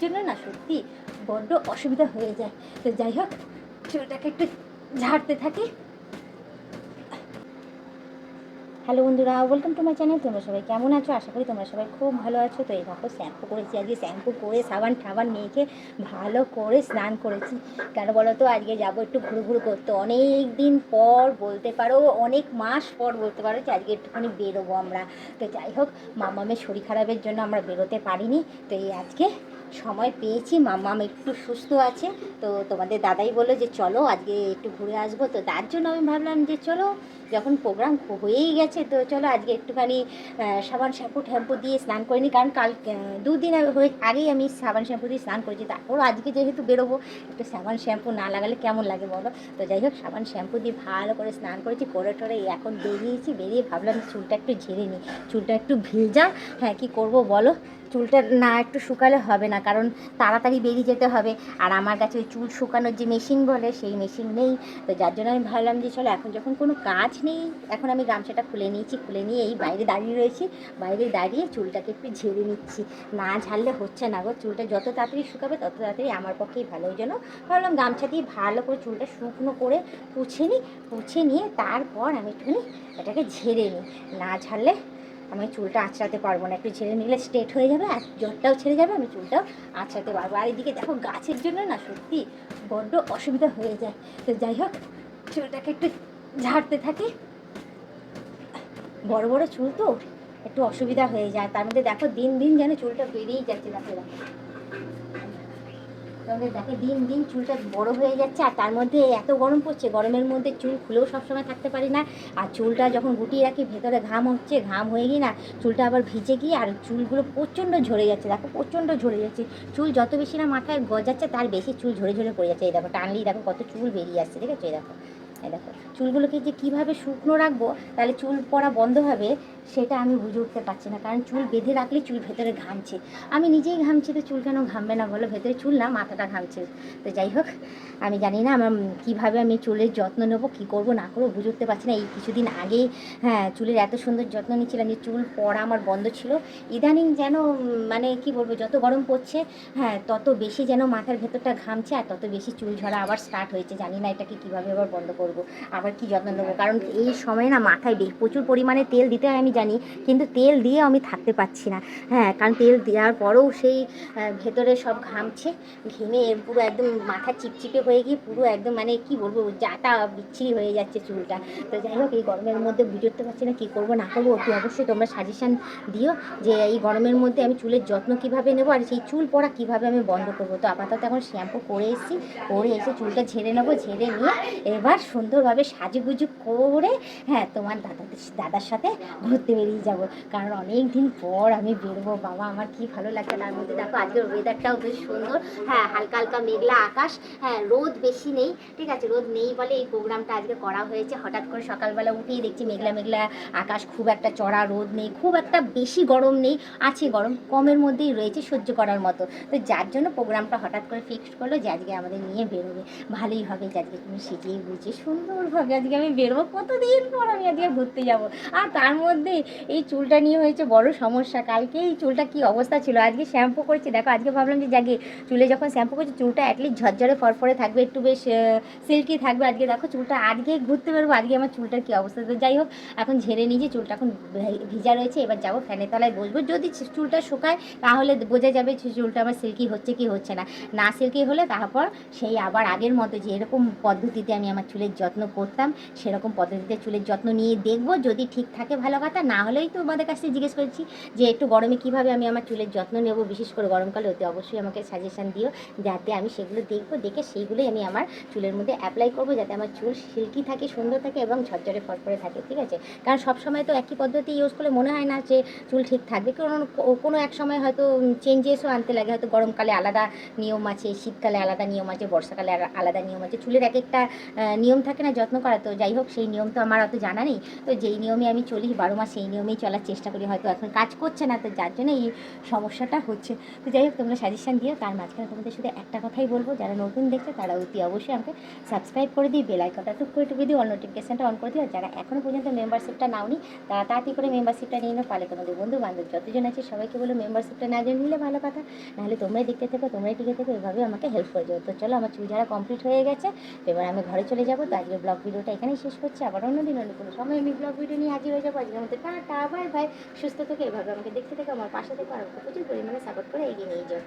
জন্য না সত্যি বড্ড অসুবিধা হয়ে যায়। তো যাই হোক, চুলটাকে একটু ঝাড়তে থাকি। হ্যালো বন্ধুরা, ওয়েলকাম টু মাই চ্যানেল। তোমরা সবাই কেমন আছো? আশা করি তোমরা সবাই খুব ভালো আছো। তো এই দেখো, শ্যাম্পু করেছি আজকে। শ্যাম্পু করে সাবান ঠাবান মেখে ভালো করে স্নান করেছি। কেন বলো তো, আজকে যাবো একটু ঘুরু করতে। অনেক দিন পর বলতে পারো, অনেক মাস পর বলতে পারো যে আজকে একটুখানি বেরোবো আমরা। তো যাই হোক, মামামের শরীর খারাপের জন্য আমরা বেরোতে পারিনি। তো এই আজকে সময় পেয়েছি, মামাম একটু সুস্থ আছে। তো তোমাদের দাদাই বললো যে চলো আজকে একটু ঘুরে আসবো। তো তার জন্য আমি ভাবলাম যে চলো, যখন প্রোগ্রাম হয়েই গেছে তো চলো আজকে একটুখানি সাবান শ্যাম্পু দিয়ে স্নান করিনি। কারণ কাল দুদিন আগেই আমি সাবান শ্যাম্পু দিয়ে স্নান করেছি। তারপরও আজকে যেহেতু বেরোবো, একটু সাবান শ্যাম্পু না লাগালে কেমন লাগে বলো? তো যাই হোক, সাবান শ্যাম্পু দিয়ে ভালো করে স্নান করেছি, করে টোরে এখন বেরিয়ে ভাবলাম চুলটা একটু ঝেড়ে নিই। চুলটা একটু ভেজা, হ্যাঁ কী করবো বলো, চুলটা না একটু শুকালে হবে না, কারণ তাড়াতাড়ি বেরিয়ে যেতে হবে। আর আমার কাছে ওই চুল শুকানোর যে মেশিন বলে সেই মেশিন নেই। তো যার জন্য আমি ভাবলাম যে চলো, এখন যখন কোনো কাজ নেই, এখন আমি গামছাটা খুলে নিয়েছি। খুলে নিয়ে এই বাইরে দাঁড়িয়ে রয়েছি, বাইরে দাঁড়িয়ে চুলটাকে একটু ঝেড়ে নিচ্ছি। না ঝাড়লে হচ্ছে না গো, চুলটা যত তাড়াতাড়ি শুকাবে তত তাড়াতাড়ি আমার পক্ষেই ভালো। ওই জন্য ভাবলাম গামছা দিয়ে ভালো করে চুলটা শুকনো করে পুছে নিয়ে তারপর আমি একটুখানি এটাকে ঝেড়ে নিই। না ঝাড়লে আমি চুলটা আঁচড়াতে পারবো না। একটু ঝেড়ে নিলে স্ট্রেট হয়ে যাবে, আর জ্বরটাও ছেড়ে যাবে, আমি চুলটাও আঁচড়াতে পারবো। আর এদিকে দেখো, গাছের জন্য না সত্যি বড্ড অসুবিধা হয়ে যায়। তো যাই হোক, চুলটাকে একটু ঝাড়তে থাকি। বড় বড় চুল তো একটু অসুবিধা হয়ে যায়। তার মধ্যে দেখো দিন দিন যেন চুলটা বেরিয়েই যাচ্ছে। দেখো দিন দিন চুলটা বড় হয়ে যাচ্ছে। আর তার মধ্যে এত গরম পড়ছে, গরমের মধ্যে চুল খুলেও সবসময় থাকতে পারি না। আর চুলটা যখন গুটিয়ে রাখি, ভেতরে ঘাম হচ্ছে, ঘাম হয়ে গিয়ে না চুলটা আবার ভিজে গিয়ে আর চুলগুলো প্রচণ্ড ঝরে যাচ্ছে। দেখো প্রচণ্ড ঝরে যাচ্ছে চুল। যত বেশি না মাথায় গজাচ্ছে তার বেশি চুল ঝরে ঝরে পড়ে যাচ্ছে। এই দেখো, টানলেই দেখো কত চুল বেরিয়ে আসছে, ঠিক আছে? এই দেখো চুলগুলোকে যে কীভাবে শুকনো রাখবো তাহলে চুল পড়া বন্ধ হবে, সেটা আমি বুঝে উঠতে পারছি না। কারণ চুল বেঁধে রাখলে চুল ভেতরে ঘামছে। আমি নিজেই ঘামছি, তো চুল কেন ঘামবে না বলো? ভেতরে চুল না, মাথাটা ঘামছে। তো যাই হোক, আমি জানি না আমার কীভাবে আমি চুলের যত্ন নেবো, কী করবো না করবো বুঝে উঠতে পারছি না। এই কিছুদিন আগেই হ্যাঁ চুলের এত সুন্দর যত্ন নিচ্ছিলাম যে চুল পড়া আমার বন্ধ ছিল। ইদানিং যেন মানে কি বলবো, যত গরম পড়ছে হ্যাঁ তত বেশি যেন মাথার ভেতরটা ঘামছে, আর তত বেশি চুল ঝরা আবার স্টার্ট হয়েছে। জানি না এটাকে কীভাবে আবার বন্ধ করবো, আবার কি যত্ন নেবো। কারণ এই সময় না মাথায় প্রচুর পরিমাণে তেল দিতে হয় আমি জানি, কিন্তু তেল দিয়ে আমি থাকতে পারছি না। হ্যাঁ, কারণ তেল দেওয়ার পরেও সেই ভেতরে সব ঘামছে, ঘেমে পুরো একদম মাথা চিপচিপে হয়ে গিয়ে পুরো একদম মানে কি বলবো, যাতা বিচ্ছিরি হয়ে যাচ্ছে চুলটা। তো যাই হোক, এই গরমের মধ্যে বুঝে উঠতে পারছি না কী করবো না করবো। অতি অবশ্যই তোমরা সাজেশান দিও যে এই গরমের মধ্যে আমি চুলের যত্ন কীভাবে নেবো, আর সেই চুল পড়া কীভাবে আমি বন্ধ করবো। তো আপাতত এখন শ্যাম্পু করে এসেছি, করে এসে চুলটা ঝেড়ে নেবো। ঝেড়ে নিয়ে এবার সুন্দরভাবে সাজুগুজু করে হ্যাঁ তোমার দাদার সাথে ঘুরতে বেরিয়ে যাব। কারণ অনেক দিন পর আমি বেরোবো। বাবা, আমার কি ভালো লাগছে। তার মধ্যে দেখো আজকের ওয়েদারটাও বেশ সুন্দর। হ্যাঁ, হালকা হালকা মেঘলা আকাশ। হ্যাঁ, রোদ বেশি নেই, ঠিক আছে? রোদ নেই বলে এই প্রোগ্রামটা আজকে করা হয়েছে। হঠাৎ করে সকালবেলা উঠেই দেখছি মেঘলা মেঘলা আকাশ, খুব একটা চড়া রোদ নেই, খুব একটা বেশি গরম নেই, আছে গরম কমের মধ্যেই রয়েছে, সহ্য করার মতো। তো যার জন্য প্রোগ্রামটা হঠাৎ করে ফিক্সড করলো যে আজকে আমাদের নিয়ে বেরোবে। ভালোই হবে যে আজকে তুমি সেজেই বুঝে সুন্দরভাবে আজকে আমি বেরোবো। কতদিন পর আমি আজকে ঘুরতে যাব। আর তার মধ্যে এই চুলটা নিয়ে হয়েছে বড় সমস্যা। কালকে এই চুলটা কি অবস্থা ছিল, আজকে শ্যাম্পু করেছি। দেখো আজকে ভাবলাম যে জাগে চুলে যখন শ্যাম্পু করছি চুলটা অ্যাটলিস্ট ঝরঝরে ফরফরে থাকবে, একটু বেশ সিল্কি থাকবে। আজকে দেখো চুলটা, আজকে ঘুরতে বেরোবো, আজকে আমার চুলটার কী অবস্থা। তো যাই হোক, এখন ঝেড়ে নিয়েছি, চুলটা এখন ভিজা রয়েছে। এবার যাবো ফ্যানের তলায় বসবো। যদি চুলটা শুকায় তাহলে বোঝা যাবে যে চুলটা আমার সিল্কি হচ্ছে কি হচ্ছে না। না সিল্কি হলে তারপর সেই আবার আগের মতো যে এরকম পদ্ধতিতে আমি আমার চুলের যত্ন করতাম সেরকম পদ্ধতিতে চুলের যত্ন নিয়ে দেখবো। যদি ঠিক থাকে ভালো কথা, না হলেই তো আমাদের কাছে জিজ্ঞেস করছি যে একটু গরমে কীভাবে আমি আমার চুলের যত্ন নেব, বিশেষ করে গরমকালে। অতি অবশ্যই আমাকে সাজেশান দিও, যাতে আমি সেগুলো দেখবো, দেখে সেইগুলোই আমি আমার চুলের মধ্যে অ্যাপ্লাই করবো, যাতে আমার চুল সিল্কি থাকে, সুন্দর থাকে এবং ঝরঝরে ফরফরে থাকে, ঠিক আছে? কারণ সবসময় তো একই পদ্ধতি ইউজ করলে মনে হয় না যে চুল ঠিক থাকবে। কোনো এক সময় হয়তো চেঞ্জেসও আনতে লাগে। হয়তো গরমকালে আলাদা নিয়ম আছে, শীতকালে আলাদা নিয়ম আছে, বর্ষাকালে আলাদা নিয়ম আছে। চুলের এক একটা নিয়ম থাকে। থাকে না যত্ন করা। তো যাই হোক, সেই নিয়ম তো আমার অত জানা নেই। তো যেই নিয়মে আমি চলি 12 মাস সেই নিয়মেই চলার চেষ্টা করি। হয়তো এখন কাজ করছে না, তো যার জন্য এই সমস্যাটা হচ্ছে। তো যাই হোক, তোমরা সাজেশন দিও। তার মাঝখানে তোমাদের শুধু একটা কথাই বলবো, যারা নতুন দেখছে তারা অতি অবশ্যই আমাকে সাবস্ক্রাইব করে দিই, বেল আইকনটা টুক করে টিপে দিও, অল নোটিফিকেশনটা অন করে দিও। আর যারা এখনও পর্যন্ত মেম্বারশিপটা নাওনি তারা তাড়াতাড়ি করে মেম্বারশিপটা নিয়ে নাও। পারলে তোমাদের বন্ধু বান্ধব যতজন আছে সবাইকে বলো মেম্বারশিপটা না জেনে নিলে ভালো কথা, নাহলে তোমরাই দেখতে থেকো, তোমরাই টিকে থেকো, এভাবে আমাকে হেল্প করে যাবে। তো চলো, আমার চুল ঝাড়া কমপ্লিট হয়ে গেছে, তো এবার আমি ঘরে চলে যাবো। তো আজকে ব্লগ ভিডিওটা এখানেই শেষ করছি। আবার অন্যদিন অন্য কোনো সময় আমি ব্লগ ভিডিও নিয়ে হাজির হয়ে যাবো। আজকের মধ্যে টাটা, বাই বাই। সুস্থ থেকে এভাবে আমাকে দেখতে থেকো, আমার পাশে থেকে আর প্রচুর পরিমাণে সাপোর্ট করে এগিয়ে নিয়ে যাও।